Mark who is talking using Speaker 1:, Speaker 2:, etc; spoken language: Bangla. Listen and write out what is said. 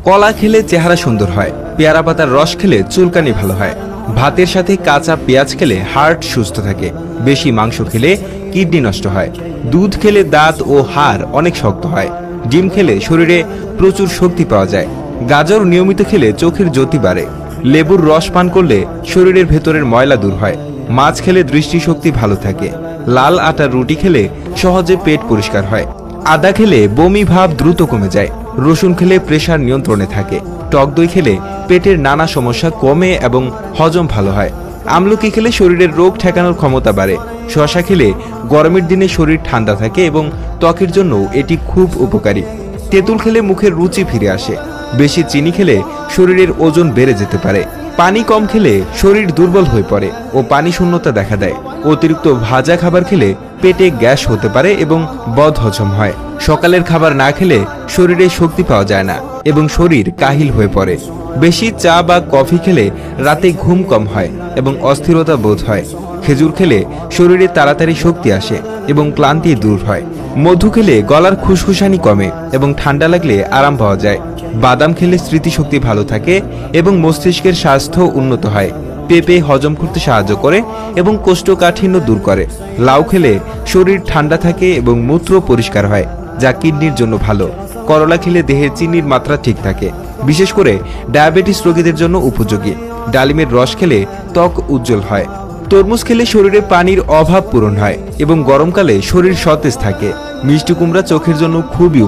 Speaker 1: কলা খেলে চেহারা সুন্দর হয়, পেয়ারা পাতার রস খেলে চুলকানি ভালো হয়, ভাতের সাথে কাঁচা পেঁয়াজ খেলে হার্ট সুস্থ থাকে, বেশি মাংস খেলে কিডনি নষ্ট হয়, দুধ খেলে দাঁত ও হাড় অনেক শক্ত হয়, ডিম খেলে শরীরে প্রচুর শক্তি পাওয়া যায়, গাজর নিয়মিত খেলে চোখের জ্যোতি বাড়ে, লেবুর রস পান করলে শরীরের ভেতরের ময়লা দূর হয়, মাছ খেলে দৃষ্টিশক্তি ভালো থাকে, লাল আটার রুটি খেলে সহজে পেট পরিষ্কার হয়, আদা খেলে বমি ভাব দ্রুত কমে যায়, রসুন খেলে প্রেসার নিয়ন্ত্রণে থাকে, টক দই খেলে পেটের নানা সমস্যা কমে এবং হজম ভালো হয়, আমলকি খেলে শরীরের রোগ ঠেকানোর ক্ষমতা বাড়ে, শসা খেলে গরমের দিনে শরীর ঠান্ডা থাকে এবং ত্বকের জন্য এটি খুব উপকারী, তেঁতুল খেলে মুখের রুচি ফিরে আসে, বেশি চিনি খেলে শরীরের ওজন বেড়ে যেতে পারে, পানি কম খেলে শরীর দুর্বল হয়ে পড়ে ও পানি শূন্যতা দেখা দেয়, অতিরিক্ত ভাজা খাবার খেলে পেটে গ্যাস হতে পারে এবং বদহজম হয়, সকালের খাবার না খেলে শরীরে শক্তি পাওয়া যায় না এবং শরীর কাহিল হয়ে পড়ে, বেশি চা বা কফি খেলে রাতে ঘুম কম হয় এবং অস্থিরতা বোধ হয়, খেজুর খেলে শরীরে তাড়াতাড়ি শক্তি আসে এবং ক্লান্তি দূর হয়, মধু খেলে গলার খুশখুশানি কমে এবং ঠান্ডা লাগলে আরাম পাওয়া যায়, বাদাম খেলে স্মৃতিশক্তি ভালো থাকে এবং মস্তিষ্কের স্বাস্থ্য উন্নত হয়, পেঁপে হজম করতে সাহায্য করে এবং কোষ্ঠকাঠিন্য দূর করে, লাউ খেলে শরীর ঠান্ডা থাকে এবং মূত্র পরিষ্কার হয় যা কিডনির জন্য ভালো, করলা খেলে দেহের চিনির মাত্রা ঠিক থাকে, বিশেষ করে ডায়াবেটিস রোগীদের জন্য উপযোগী, ডালিমের রস খেলে ত্বক উজ্জ্বল হয়, তরমুজ খেলে শরীরে পানির অভাব পূরণ হয় এবং গরমকালে শরীর সতেজ থাকে, মিষ্টি কুমড়া চোখের জন্য খুবই